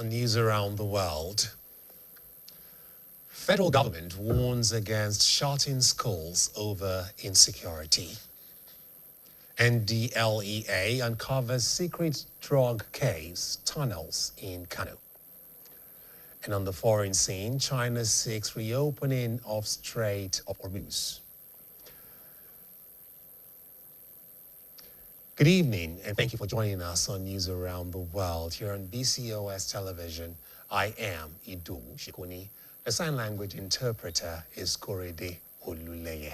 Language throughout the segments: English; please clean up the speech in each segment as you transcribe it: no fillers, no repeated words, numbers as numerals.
on news around the world. Federal government warns against shutting schools over insecurity. NDLEA uncovers secret drug case tunnels in Kano. And on the foreign scene, China seeks reopening of Strait of Hormuz. Good evening, and thank you for joining us on News Around the World here on BCOS television. I am Idu Shikuni. The sign language interpreter is Korede Oluleye.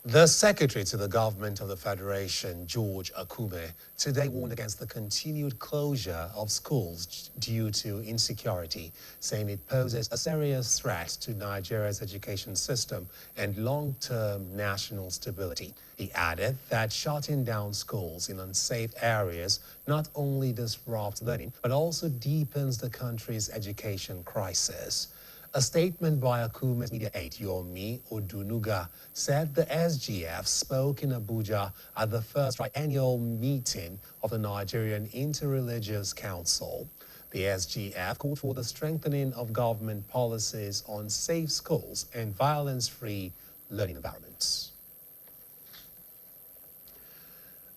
The Secretary to the Government of the Federation, George Akume, today warned against the continued closure of schools due to insecurity, saying it poses a serious threat to Nigeria's education system and long-term national stability. He added that shutting down schools in unsafe areas not only disrupts learning, but also deepens the country's education crisis. A statement by Akume's media aide, Yomi Odunuga, said the SGF spoke in Abuja at the first triennial meeting of the Nigerian Interreligious Council. The SGF called for the strengthening of government policies on safe schools and violence-free learning environments.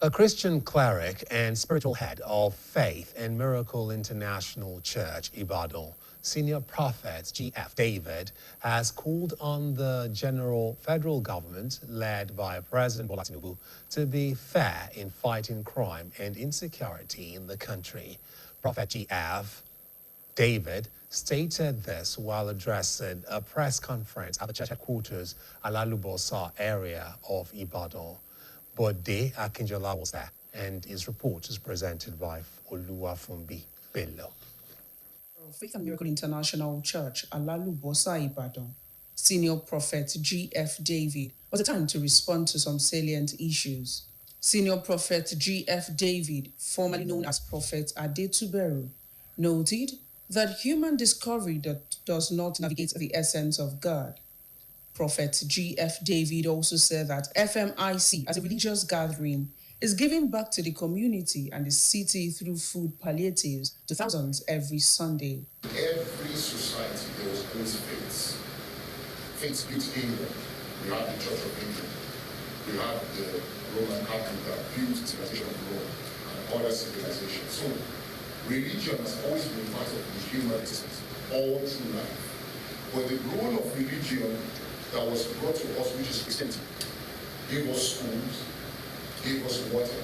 A Christian cleric and spiritual head of Faith and Miracle International Church, Ibadan, Senior Prophet G.F. David, has called on the general federal government, led by President Bola Tinubu, to be fair in fighting crime and insecurity in the country. Prophet G.F. David stated this while addressing a press conference at the church headquarters, Alalubosa area of Ibadan. Bode Akinjola was there, and his report is presented by Oluwafumbi Bello. Faith and Miracle International Church, Alalubosa, Ibadan, Senior Prophet G.F. David, was a time to respond to some salient issues. Senior Prophet G.F. David, formerly known as Prophet Adetuberu, noted that human discovery does not navigate the essence of God. Prophet G.F. David also said that FMIC, as a religious gathering, is giving back to the community and the city through food palliatives to thousands every Sunday. Every society, there was always faiths. Faiths built England. We have the Church of England. We have the Roman Catholic that built civilization of Rome and other civilizations. So religion has always been part of the human existence all through life. But the role of religion that was brought to us, which is Christianity, gave us schools, gave us water,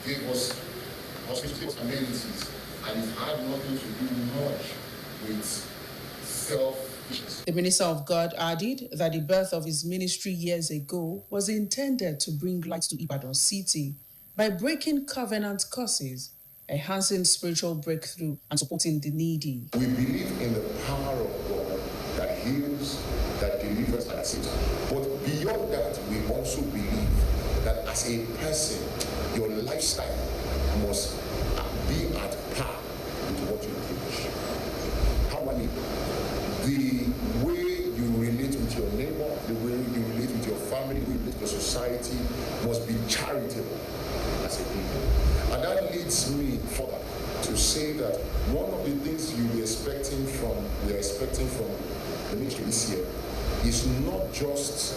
gave us hospitals, amenities, and it had nothing to do much with selfishness. The Minister of God added that the birth of his ministry years ago was intended to bring light to Ibadan City by breaking covenant curses, enhancing spiritual breakthrough, and supporting the needy. We believe in the power of God that heals, that delivers, and saves. But beyond that, we also believe that as a person, your lifestyle must be at par with what you preach. How many? The way you relate with your neighbor, the way you relate with your family, the way you relate with your society must be charitable as a people. And that leads me further to say that one of the things we're expecting from the ministry this year is not just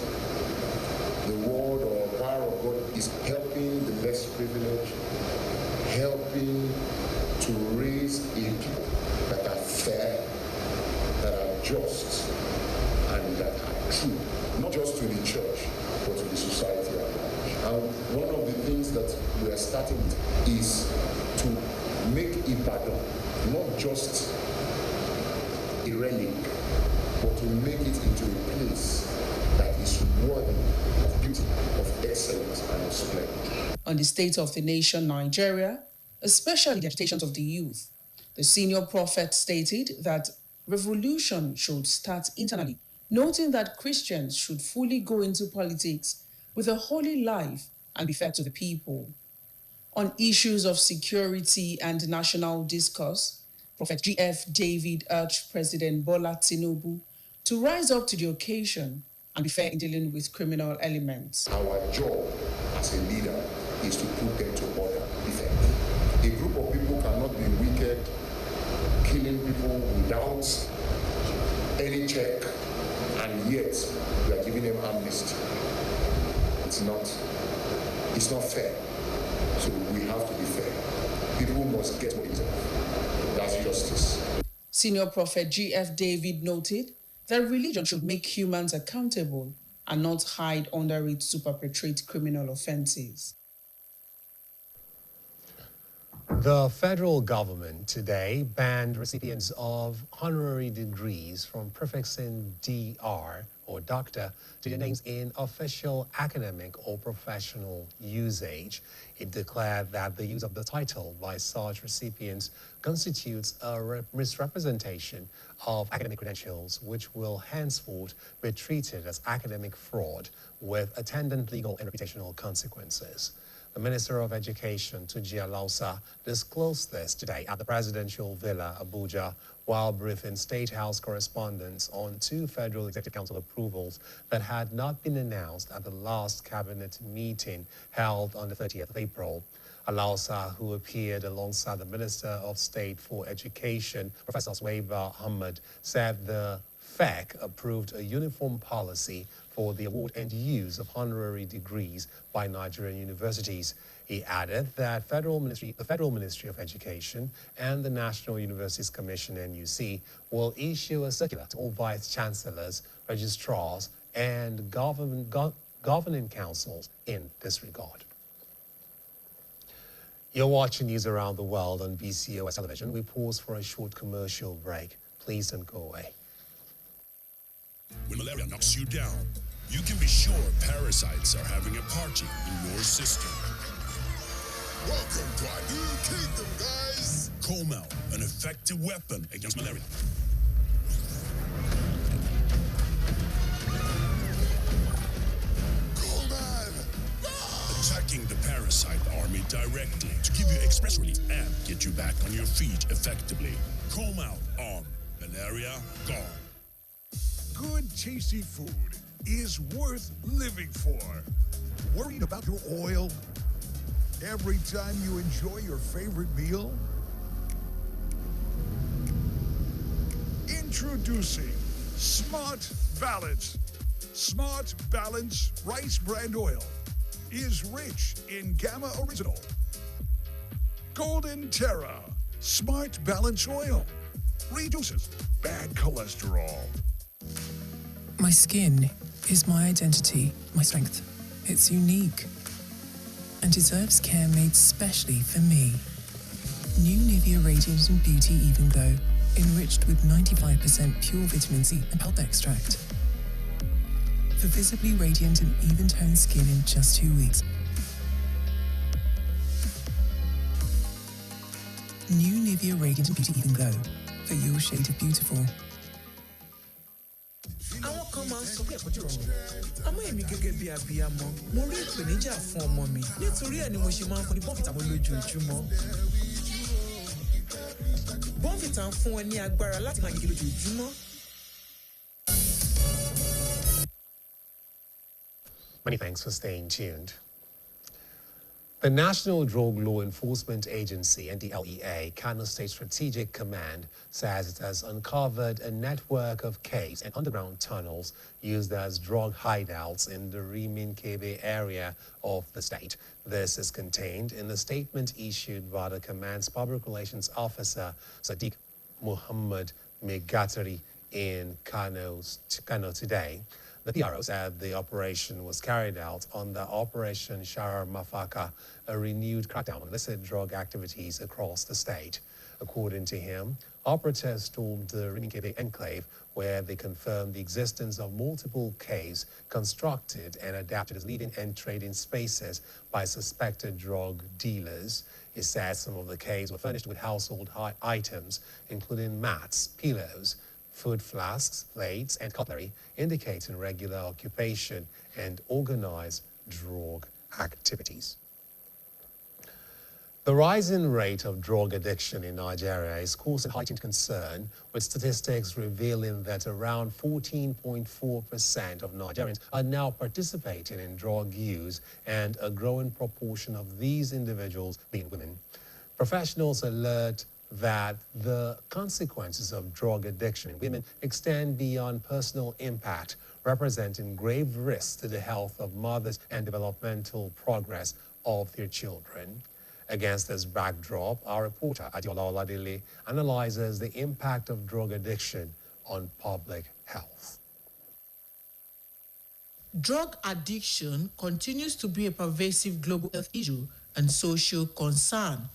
the word or power of God, is helping the less privileged, helping to raise a people that are fair, that are just, and that are true, not just to the church, but to the society at large. And one of the things that we are starting with is to make Ibadan not just a relic, but to make it into a place that is worthy of beauty, of excellence, and of splendor. On the state of the nation, Nigeria, especially the agitations of the youth, the senior prophet stated that revolution should start internally, noting that Christians should fully go into politics with a holy life and be fair to the people. On issues of security and national discourse, Prophet G.F. David urged President Bola Tinubu to rise up to the occasion and be fair in dealing with criminal elements. Our job as a leader is to put them to order, be fair. A group of people cannot be wicked, killing people without any check, and yet we are giving them amnesty. It's not fair. So we have to be fair. People must get what they deserve. That's justice. Senior Prophet G.F. David noted that religion should make humans accountable and not hide under it to perpetrate criminal offenses. The federal government today banned recipients of honorary degrees from prefixing DR or doctor to their names in official academic or professional usage. It declared that the use of the title by such recipients constitutes a misrepresentation of academic credentials, which will henceforth be treated as academic fraud with attendant legal and reputational consequences. The Minister of Education, Tunji Alausa, disclosed this today at the Presidential Villa, Abuja, while briefing State House correspondents on 2 Federal Executive Council approvals that had not been announced at the last cabinet meeting held on the 30th of April. Alausa, who appeared alongside the Minister of State for Education, Professor Swaiba Ahmed, said the FEC approved a uniform policy for the award and use of honorary degrees by Nigerian universities. He added that the Federal Ministry of Education and the National Universities Commission, NUC, will issue a circular to all vice-chancellors, registrars, and governing councils in this regard. You're watching News Around the World on BCOS television. We pause for a short commercial break. Please don't go away. When malaria knocks you down, you can be sure parasites are having a party in your system. Welcome to our new kingdom, guys! Comel, an effective weapon against malaria. Attacking the parasite army directly to give you express relief and get you back on your feet effectively. Comel on malaria gone. Good, tasty food is worth living for. Worried about your oil? Every time you enjoy your favorite meal? Introducing Smart Balance. Smart Balance Rice Bran Oil is rich in Gamma Original. Golden Terra Smart Balance Oil reduces bad cholesterol. My skin is my identity, my strength. It's unique and deserves care made specially for me. New Nivea Radiant and Beauty Even Glow, enriched with 95% pure vitamin C and pulp extract. For visibly radiant and even-toned skin in just 2 weeks. New Nivea Radiant and Beauty Even Glow, for your shade of beautiful. Àwọn kan máa ń sọ pé ẹ̀kọ́ jọ̀rọ̀ àmọ́ èmi gẹ́gẹ́ bí abiyamọ mo rí ìpèníjà fún ọmọ mi nítorí ẹ̀ ni mo ṣe máa ń fún ní bọ́ǹfìtà mọ́ lójoojúmọ́. Bọ́ǹfìtà ń fún ẹ ní agbára láti máa yege lójoojúmọ́. Many thanks for staying tuned. The National Drug Law Enforcement Agency, NDLEA, Kano State Strategic Command, says it has uncovered a network of caves and underground tunnels used as drug hideouts in the Rimin-Kebe area of the state. This is contained in a statement issued by the command's public relations officer, Sadiq Muhammad Megatari, in Kano today. The PRO said the operation was carried out under Operation Sharar Mafaka, a renewed crackdown on illicit drug activities across the state. According to him, operatives stormed the Rimin-Kebe enclave, where they confirmed the existence of multiple caves constructed and adapted as leading and trading spaces by suspected drug dealers. He said some of the caves were furnished with household items, including mats, pillows, food flasks, plates, and cutlery, indicating regular occupation and organized drug activities. The rising rate of drug addiction in Nigeria is causing heightened concern, with statistics revealing that around 14.4% of Nigerians are now participating in drug use, and a growing proportion of these individuals being women. Professionals alert that the consequences of drug addiction in women extend beyond personal impact, representing grave risks to the health of mothers and developmental progress of their children. Against this backdrop, our reporter Adiola Oladile analyzes the impact of drug addiction on public health. Drug addiction continues to be a pervasive global health issue and social concern,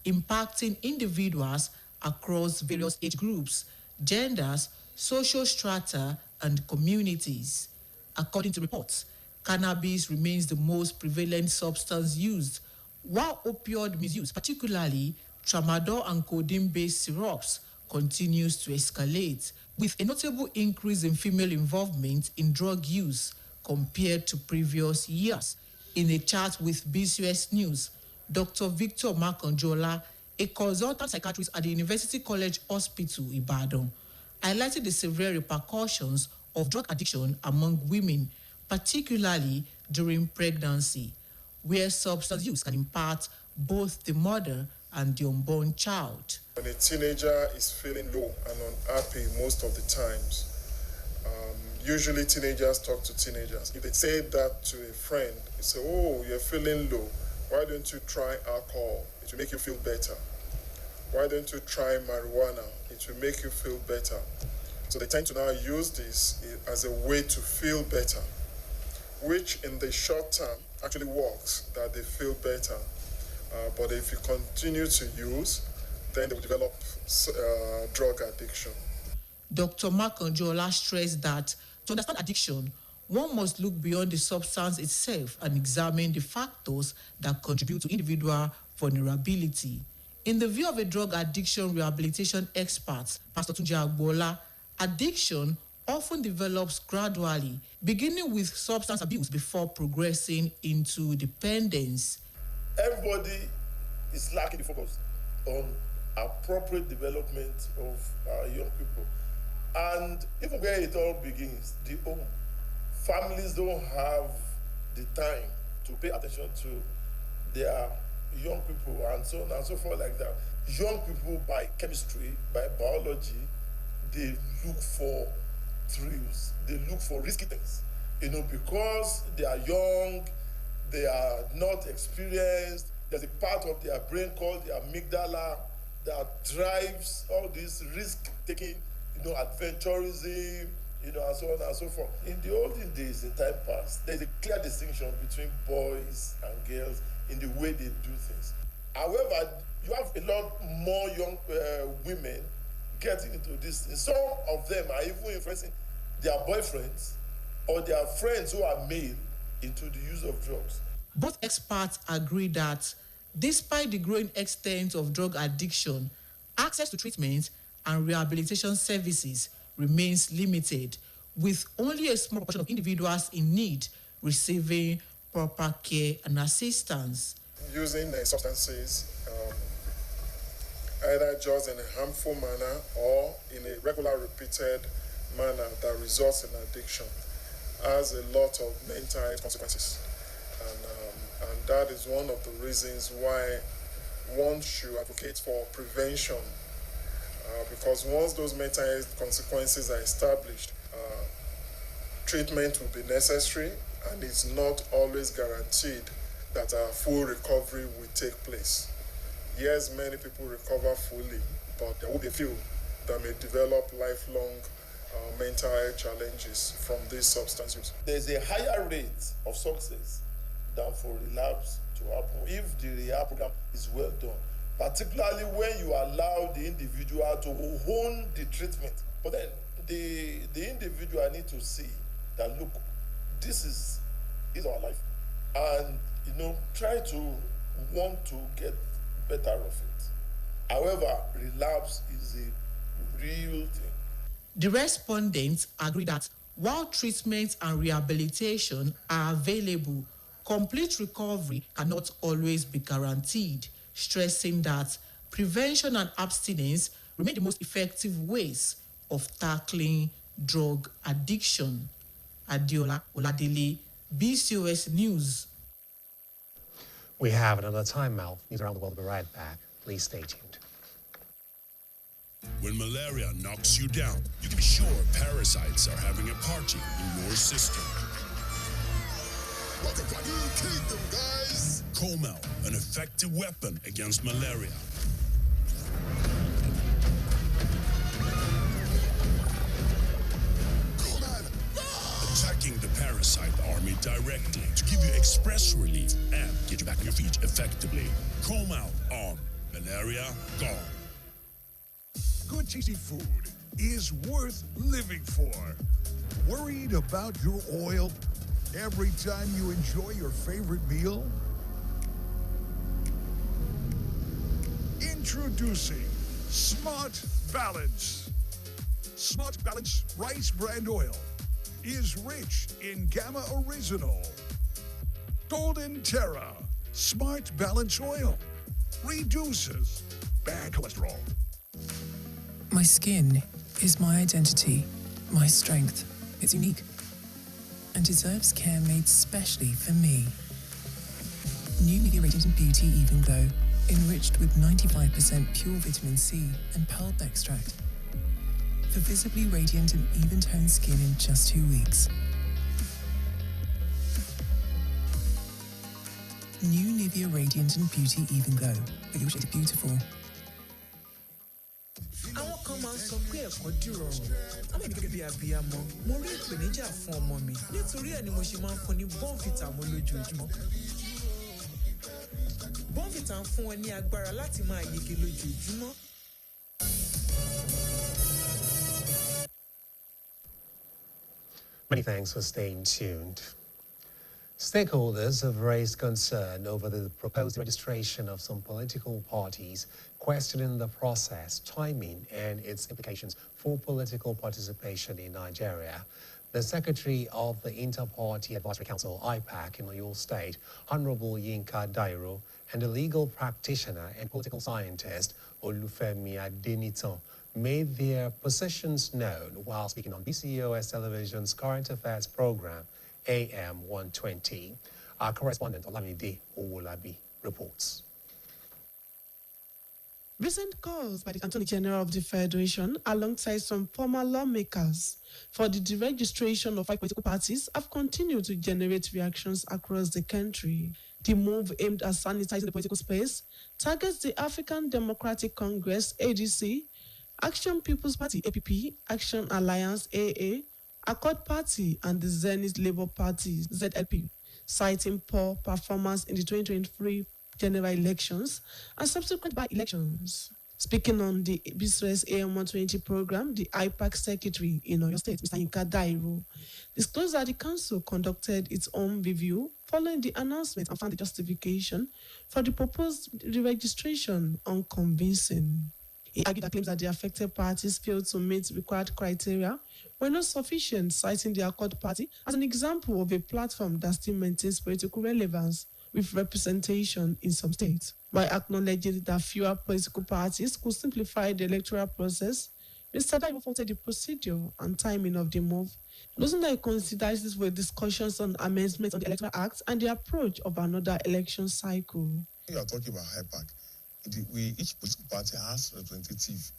impacting individuals across various age groups, genders, social strata, and communities. According to reports, cannabis remains the most prevalent substance used, while opioid misuse, particularly tramadol and codeine-based syrups, continues to escalate, with a notable increase in female involvement in drug use compared to previous years. In a chat with BCOS News, Dr. Victor Makanjola, a consultant psychiatrist at the University College Hospital, Ibadan, highlighted the severe repercussions of drug addiction among women, particularly during pregnancy, where substance use can impact both the mother and the unborn child. When a teenager is feeling low and unhappy most of the times, usually teenagers talk to teenagers. If they say that to a friend, they say, oh, you're feeling low, why don't you try alcohol? It will make you feel better. Why don't you try marijuana? It will make you feel better. So they tend to now use this as a way to feel better, which in the short term actually works, that they feel better. But if you continue to use, then they will develop drug addiction. Dr. Makanjola stressed that to understand addiction, one must look beyond the substance itself and examine the factors that contribute to individual vulnerability. In the view of a drug addiction rehabilitation expert, Pastor Tunji Agbola, addiction often develops gradually, beginning with substance abuse before progressing into dependence. Everybody is lacking the focus on appropriate development of our young people. And even where it all begins, the home. Families don't have the time to pay attention to their young people and so on and so forth like that. Young people, by chemistry, by biology, they look for thrills. They look for risky things. Because they are young, they are not experienced. There's a part of their brain called the amygdala that drives all this risk-taking, adventurism, and so on and so forth. In the olden days, in time past, there's a clear distinction between boys and girls in the way they do things. However, you have a lot more young women getting into this. Some of them are even influencing their boyfriends or their friends who are male into the use of drugs. Both experts agree that despite the growing extent of drug addiction, access to treatment and rehabilitation services remains limited, with only a small proportion of individuals in need receiving proper care and assistance. Using substances either just in a harmful manner or in a regular repeated manner that results in addiction has a lot of mental health consequences. And that is one of the reasons why one should advocate for prevention. Because once those mental health consequences are established, treatment will be necessary, and it's not always guaranteed that a full recovery will take place. Yes, many people recover fully, but there will be a few that may develop lifelong mental health challenges from this substance use. There's a higher rate of success than for relapse to happen if the rehab program is well done, particularly when you allow the individual to own the treatment. But then the individual need to see that, look, this is our life, and try to want to get better of it. However, relapse is a real thing. The respondents agree that while treatment and rehabilitation are available, complete recovery cannot always be guaranteed, stressing that prevention and abstinence remain the most effective ways of tackling drug addiction. Adiola Oladile, BCOS News. We have another time now. News around the world. We'll be right back. Please stay tuned. When malaria knocks you down, you can be sure parasites are having a party in your system. Welcome to a new kingdom, guys! Comel, an effective weapon against malaria. Attacking the parasite army directly to give you express relief and get you back on your feet effectively. Comel on. Malaria gone. Good tasty food is worth living for. Worried about your oil every time you enjoy your favorite meal? Introducing Smart Balance. Smart Balance Rice Bran Oil is rich in Gamma Original. Golden Terra Smart Balance Oil reduces bad cholesterol. My skin is my identity, my strength. It's unique and deserves care made specially for me. New Nivea Radiant and Beauty Even Glow, enriched with 95% pure vitamin C and pulp extract. For visibly radiant and even-toned skin in just 2 weeks. New Nivea Radiant and Beauty Even Glow, for your shade beautiful. àwọn kan máa ń sọ pé ẹ̀kọ́ dìrọ̀rùn àmọ́ èmi gẹ́gẹ́ bí abiyamọ mo rí ìpèníjà fún ọmọ mi nítorí ẹ̀ ni mo ṣe máa ń fún ní bọ́ǹfìtà mo lójoojúmọ́. bọ́ǹfìtà ń fún wọn ní agbára láti máa yege lójoojúmọ́. Many thanks for staying tuned. Stakeholders have raised concern over the proposed registration of some political parties, questioning the process, timing, and its implications for political participation in Nigeria. The Secretary of the Inter-Party Advisory Council, IPAC, in Oyo State, Honorable Yinka Dairo, and the legal practitioner and political scientist, Olufemi Adenitan, made their positions known while speaking on BCOS Television's Current Affairs program, AM 120. Our correspondent, Olamide Owolabi, reports. Recent calls by the Attorney General of the Federation, alongside some former lawmakers, for the deregistration of 5 political parties have continued to generate reactions across the country. The move, aimed at sanitizing the political space, targets the African Democratic Congress, ADC, Action People's Party, APP, Action Alliance, AA, Accord Party, and the Zenith Labour Party, ZLP, citing poor performance in the 2023 general elections and subsequent by-elections. Speaking on the BCOS AM 120 program, the IPAC Secretary in Oyo State, Mr. Yinka Dairo, disclosed that the Council conducted its own review following the announcement and found the justification for the proposed deregistration unconvincing. He argued that claims that the affected parties failed to meet required criteria were not sufficient, citing the Accord Party as an example of a platform that still maintains political relevance with representation in some states. While acknowledging that fewer political parties could simplify the electoral process, Mr. Dairo faulted the procedure and timing of the move, noting that he considers this were discussions on amendments on the Electoral Act and the approach of another election cycle. We are talking about IPAC. Each political party has representative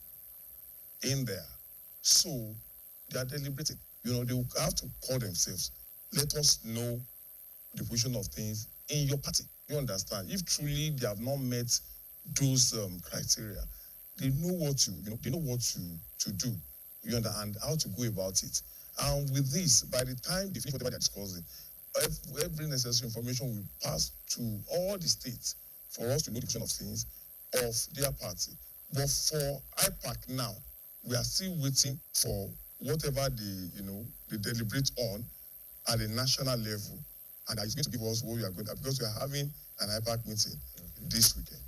in there. So they are deliberating. They will have to call themselves. Let us know the position of things in your party. You understand? If truly they have not met those criteria, they know what to do. You understand how to go about it. And with this, by the time they finish whatever they're discussing, every necessary information will pass to all the states for us to know the position of things of their party. But for IPAC now, we are still waiting for whatever they deliberate on at the national level, and it's going to give us what we are going to, because we are having an IPAC meeting this weekend.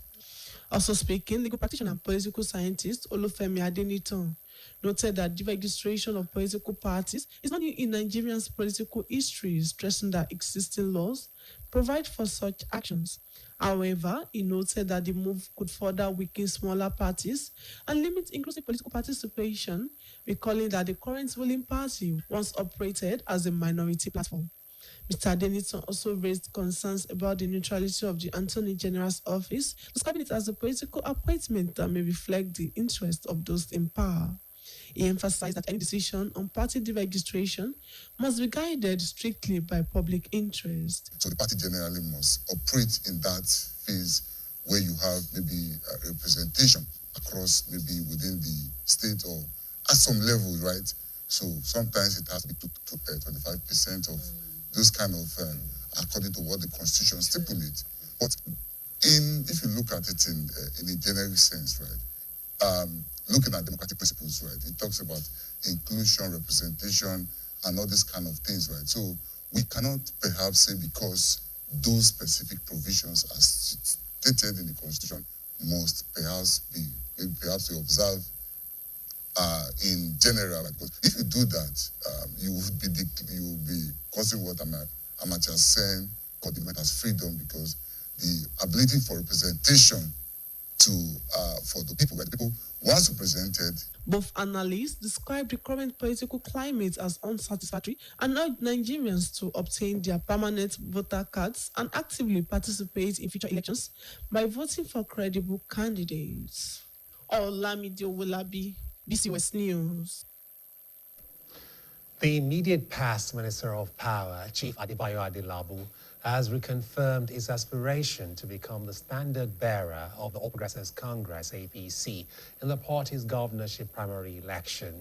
Also speaking, legal practitioner and political scientist Olufemi Adenitan noted that the registration of political parties is not new in Nigeria's political history, stressing that existing laws provide for such actions. However, he noted that the move could further weaken smaller parties and limit inclusive political participation, recalling that the current ruling party once operated as a minority platform. Mr. Denison also raised concerns about the neutrality of the Attorney General's office, describing it as a political appointment that may reflect the interests of those in power. He emphasized that any decision on party deregistration must be guided strictly by public interest. So the party generally must operate in that phase where you have maybe a representation across maybe within the state or at some level, right? So sometimes it has to be 25% of those kind of, according to what the Constitution stipulates. But if you look at it in a generic sense, right? Looking at democratic principles, right? It talks about inclusion, representation, and all these kind of things, right? So we cannot perhaps say because those specific provisions as stated in the Constitution must perhaps be observed in general, right? Because if you do that, you will be causing what amateurs saying called the as freedom, because the ability for representation for the people, right? The people once represented. Both analysts described the current political climate as unsatisfactory and urged Nigerians to obtain their permanent voter cards and actively participate in future elections by voting for credible candidates. Olamide Owolabi, BCOS News. The immediate past Minister of Power, Chief Adebayo Adelabu, has reconfirmed his aspiration to become the standard bearer of the All Progressives Congress, APC, in the party's governorship primary election.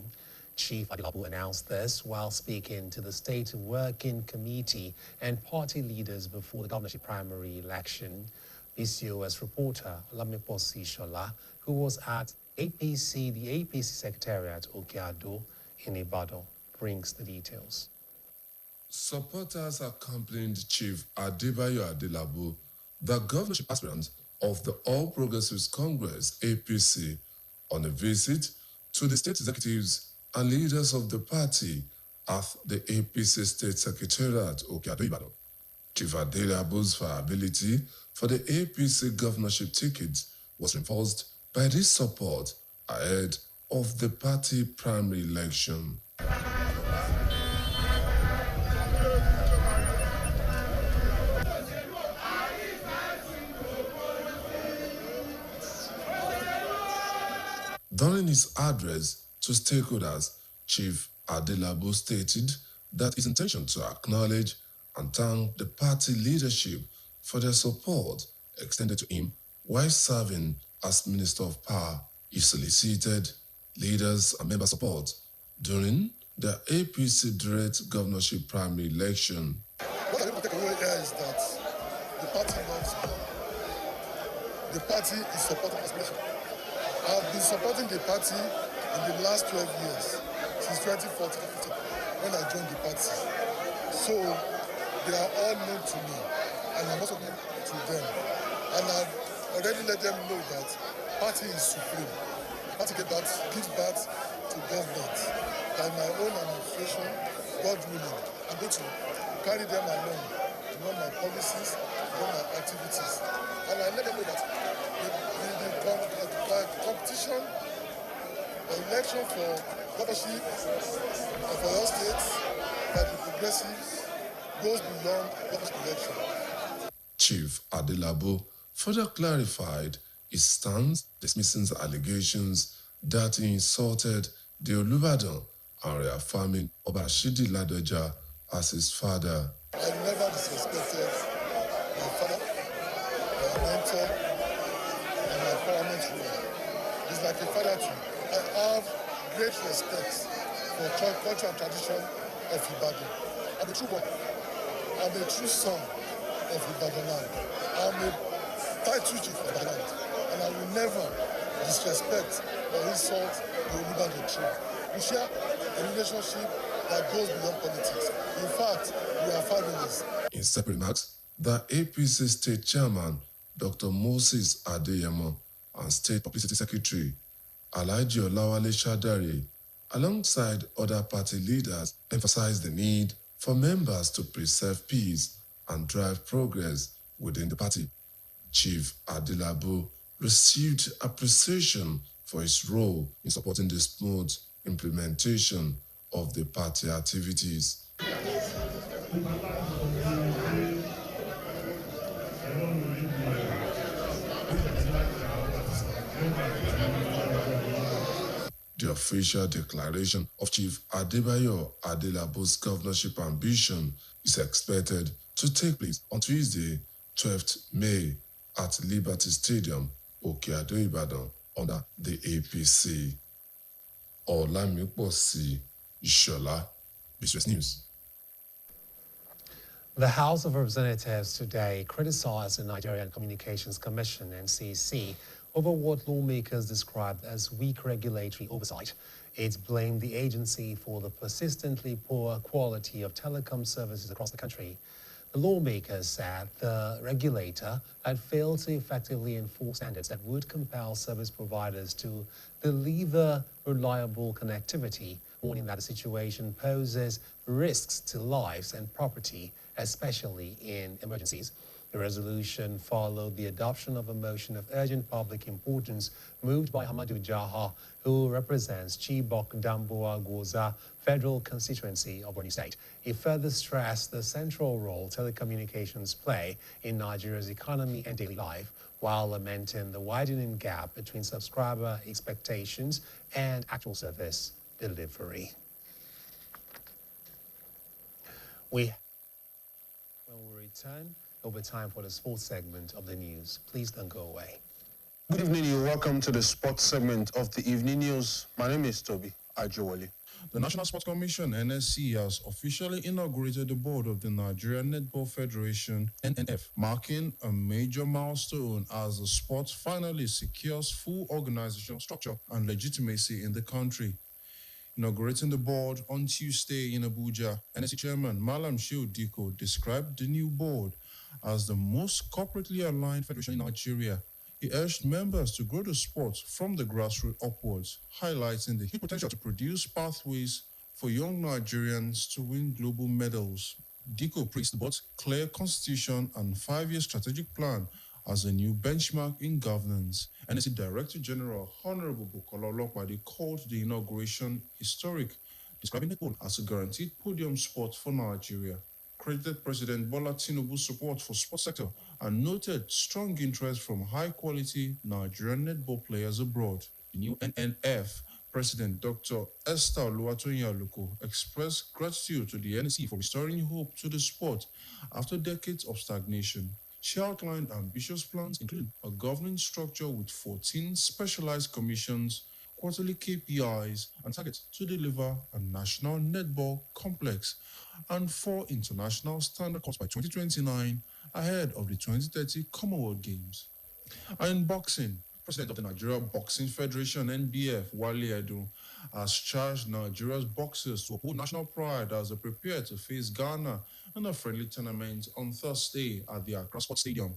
Chief Adelabu announced this while speaking to the State Working Committee and party leaders before the governorship primary election. BCOS reporter Lamiposi Shola, who was at the APC Secretariat Okeado in Ibadan, brings the details. Supporters accompanied Chief Adebayo Adelabu, the governorship aspirant of the All Progressives Congress, APC, on a visit to the state executives and leaders of the party at the APC State Secretariat, Okeado, Ibadan. Chief Adelabu's viability for the APC governorship ticket was reinforced by this support ahead of the party primary election. During his address to stakeholders, Chief Adelabu stated that his intention to acknowledge and thank the party leadership for their support extended to him while serving as Minister of Power. He solicited leaders and member support during the APC direct governorship primary election. What I want to take away here is that the party loves me. The party is supporting aspiration. I've been supporting the party in the last 12 years, since 2014, when I joined the party. So they are all known to me, and I'm also known to them. And I've already let them know that party is supreme. Party gives birth to government. By my own administration, God willing, I'm going to carry them along to run my policies, run my activities. And I let them know that the competition, the election for governorship of Oyo State by the Progressives goes beyond governorship election. Chief Adelabu further clarified his stance, dismissing the allegations that he insulted the Olubadan and reaffirming Obashidi Ladoja as his father. I never disrespected my father, my mentor, and my paramount ruler. He's like a father to me. I have great respect for culture and tradition of Ibadan. I'm a true boy. I'm a true son of Ibadan land. I'm a title chief of Ibadan land. And I will never disrespect or insult the Olubadan tree. We share a relationship that goes beyond politics. In fact, we are families. In separate remarks, the APC State Chairman, Dr. Moses Adeyemo, and State Publicity Secretary, Alhaji Olawale Shadari, alongside other party leaders, emphasized the need for members to preserve peace and drive progress within the party. Chief Adelabu received appreciation for his role in supporting the smooth implementation of the party activities. official declaration of Chief Adebayo Adelabu's governorship ambition is expected to take place on Tuesday, 12th May at Liberty Stadium, Okeado, Ibadan, under the APC. Olamiposi Ishola, BCOS News. The House of Representatives today criticized the Nigerian Communications Commission, NCC, over what lawmakers described as weak regulatory oversight. It blamed the agency for the persistently poor quality of telecom services across the country. The lawmakers said the regulator had failed to effectively enforce standards that would compel service providers to deliver reliable connectivity, warning that the situation poses risks to lives and property, especially in emergencies. The resolution followed the adoption of a motion of urgent public importance moved by Hamadu Jaha, who represents Chibok Damboa Goza Federal Constituency of Borno State. He further stressed the central role telecommunications play in Nigeria's economy and daily life, while lamenting the widening gap between subscriber expectations and actual service delivery. When we return, it'll be time for the sports segment of the news. Please don't go away. Good evening, you're welcome to the sports segment of the evening news. My name is Toby Ajowale. The National Sports Commission, NSC, has officially inaugurated the board of the Nigerian Netball Federation, NNF, marking a major milestone as the sport finally secures full organizational structure and legitimacy in the country. Inaugurating the board on Tuesday in Abuja, NSC Chairman Malam Shehu Diko described the new board as the most corporately aligned federation in Nigeria. He urged members to grow the sport from the grassroots upwards, highlighting the huge potential to produce pathways for young Nigerians to win global medals. Diko praised the board's clear constitution and 5-year strategic plan as a new benchmark in governance. NSC Director General Honorable Bukola Olopade called the inauguration historic, describing it as a guaranteed podium sport for Nigeria. Credited President Bola Tinubu's support for sports sector and noted strong interest from high-quality Nigerian netball players abroad. The new NNF President Dr. Esther Oluwatoyin Aluko expressed gratitude to the NSC for restoring hope to the sport after decades of stagnation. She outlined ambitious plans, including a governance structure with 14 specialized commissions, quarterly KPIs, and targets to deliver a national netball complex and 4 international standard courts by 2029, ahead of the 2030 Commonwealth Games. And in boxing, President of the Nigeria Boxing Federation, NBF, Wale Edu, has charged Nigeria's boxers to uphold national pride as they prepare to face Ghana in a friendly tournament on Thursday at the Accra Sports Stadium.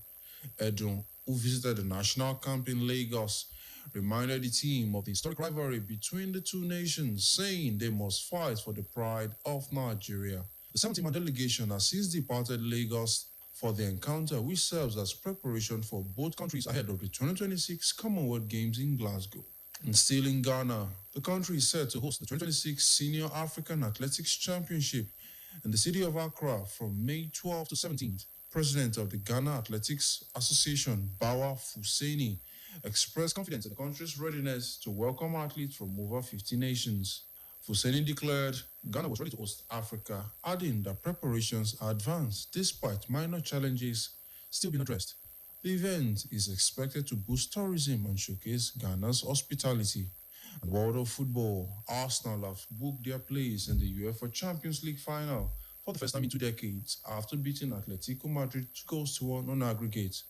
Edu, who visited the national camp in Lagos, reminded the team of the historic rivalry between the two nations, saying they must fight for the pride of Nigeria. The 70-man delegation has since departed Lagos for the encounter, which serves as preparation for both countries ahead of the 2026 Commonwealth Games in Glasgow. And still in Ghana, the country is set to host the 2026 Senior African Athletics Championship in the city of Accra from May 12 to 17th. President of the Ghana Athletics Association, Bawa Fuseni, expressed confidence in the country's readiness to welcome athletes from over 50 nations. Fuseni declared Ghana was ready to host Africa, adding that preparations are advanced despite minor challenges still being addressed. The event is expected to boost tourism and showcase Ghana's hospitality. And world of football, Arsenal have booked their place in the UEFA Champions League final for the first time in 2 decades after beating Atletico Madrid 2-1 on aggregate.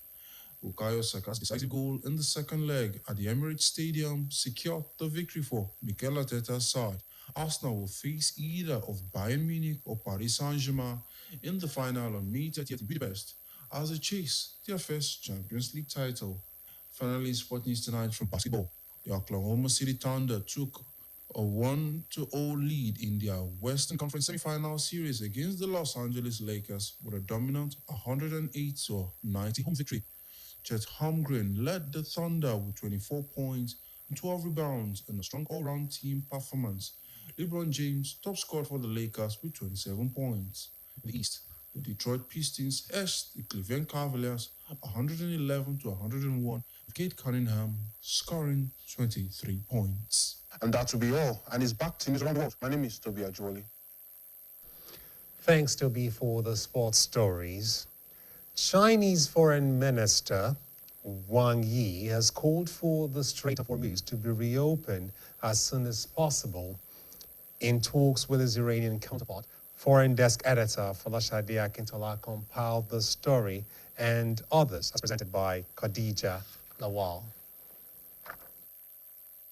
Bukayo Saka's decisive goal in the second leg at the Emirates Stadium secured the victory for Mikel Arteta's side. Arsenal will face either of Bayern Munich or Paris Saint-Germain in the final on May 30th in Budapest as they chase their first Champions League title. Finally, in sport news tonight from basketball, the Oklahoma City Thunder took a 1-0 lead in their Western Conference semifinal series against the Los Angeles Lakers with a dominant 108-90 home victory. Chet Holmgren led the Thunder with 24 points and 12 rebounds and a strong all-round team performance. LeBron James top scored for the Lakers with 27 points. In the East, the Detroit Pistons edged the Cleveland Cavaliers 111 to 101, with Kate Cunningham scoring 23 points. And that will be all. And it's back to News Around the World. My name is Toby Ajwoli. Thanks, Toby, for the sports stories. Chinese Foreign Minister Wang Yi has called for the Strait of Hormuz to be reopened as soon as possible in talks with his Iranian counterpart. Foreign Desk Editor Folashade Akintola compiled the story and others as presented by Khadija Lawal.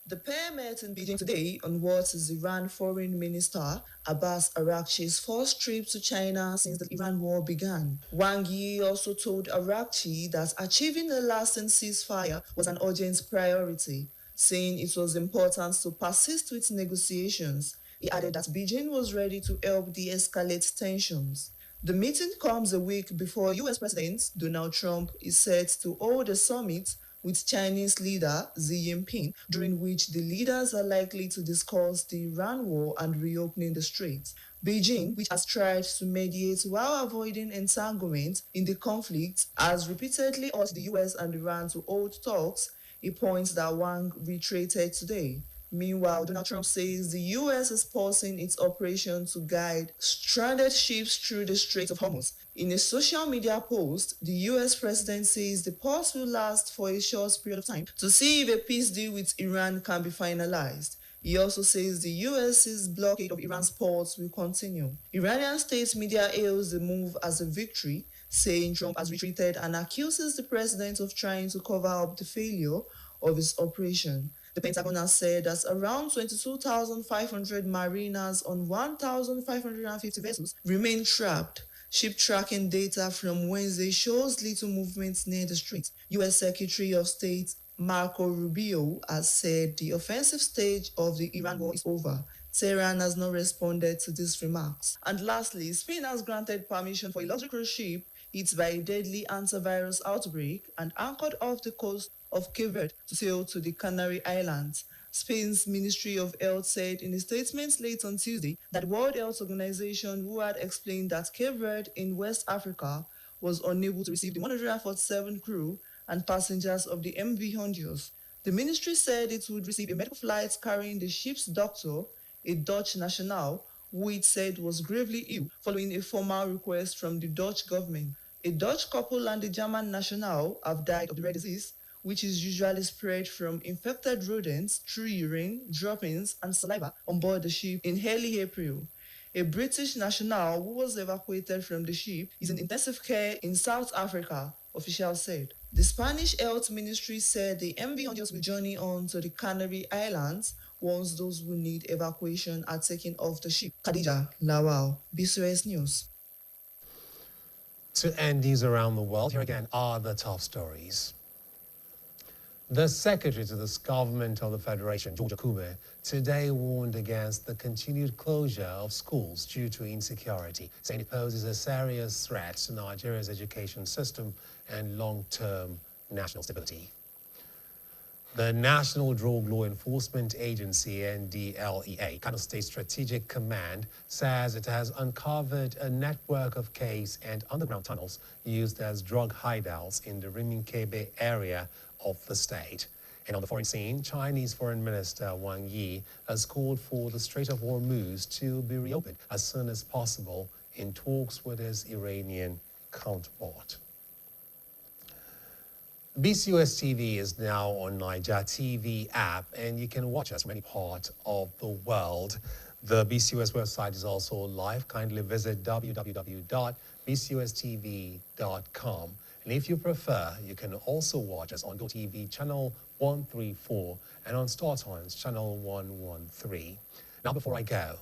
The pair met in Beijing today on what is Iran Foreign Minister Abbas Araghchi's first trip to China since the Iran war began. Wang Yi also told Araghchi that achieving a lasting ceasefire was an urgent priority, saying it was important to persist with negotiations. He added that Beijing was ready to help de-escalate tensions. The meeting comes a week before U.S. President Donald Trump is set to hold a summit with Chinese leader Xi Jinping, during which the leaders are likely to discuss the Iran war and reopening the strait. Beijing, which has tried to mediate while avoiding entanglement in the conflict, has repeatedly urged the US and Iran to hold talks, a point that Wang reiterated today. Meanwhile, Donald Trump says the U.S. is pausing its operation to guide stranded ships through the Strait of Hormuz. In a social media post, the U.S. president says the pause will last for a short period of time to see if a peace deal with Iran can be finalized. He also says the U.S.'s blockade of Iran's ports will continue. Iranian state media hails the move as a victory, saying Trump has retreated and accuses the president of trying to cover up the failure of his operation. The Pentagon has said that around 22,500 mariners on 1,550 vessels remain trapped. Ship tracking data from Wednesday shows little movement near the strait. U.S. Secretary of State Marco Rubio has said the offensive stage of the Iran war is over. Tehran has not responded to these remarks. And lastly, Spain has granted permission for a luxury cruise ship hit by a deadly antivirus outbreak and anchored off the coast of Cape Verde to sail to the Canary Islands. Spain's Ministry of Health said in a statement late on Tuesday that the World Health Organization, who had explained that Cape Verde in West Africa was unable to receive the 147 crew and passengers of the MV Honduras. The ministry said it would receive a medical flight carrying the ship's doctor, a Dutch national, who it said was gravely ill following a formal request from the Dutch government. A Dutch couple and a German national have died of the rare disease, which is usually spread from infected rodents through urine, droppings, and saliva on board the ship in early April. A British national who was evacuated from the ship is in intensive care in South Africa, officials said. The Spanish Health Ministry said the MV Honduras will journey on to the Canary Islands once those who need evacuation are taken off the ship. Khadija Lawal, BCOS News. To end news around the world, here again are the top stories. The Secretary to the Government of the Federation, George Akume, today warned against the continued closure of schools due to insecurity, saying it poses a serious threat to Nigeria's education system and long-term national stability. The National Drug Law Enforcement Agency, NDLEA, Kano State Strategic Command, says it has uncovered a network of caves and underground tunnels used as drug hideouts in the Riminkebe area of the state. And on the foreign scene, Chinese Foreign Minister Wang Yi has called for the Strait of Hormuz to be reopened as soon as possible in talks with his Iranian counterpart. BCOS TV is now on Niger TV app, and you can watch us from any part of the world. The BCOS website is also live. Kindly visit www.bcostv.com. And if you prefer, you can also watch us on GoTV channel 134 and on StarTimes channel 113. Now, before I go,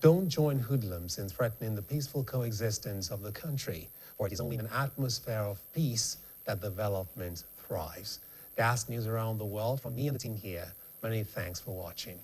don't join hoodlums in threatening the peaceful coexistence of the country, for it is only in an atmosphere of peace that development thrives. That's news around the world from me and the team here. Many thanks for watching.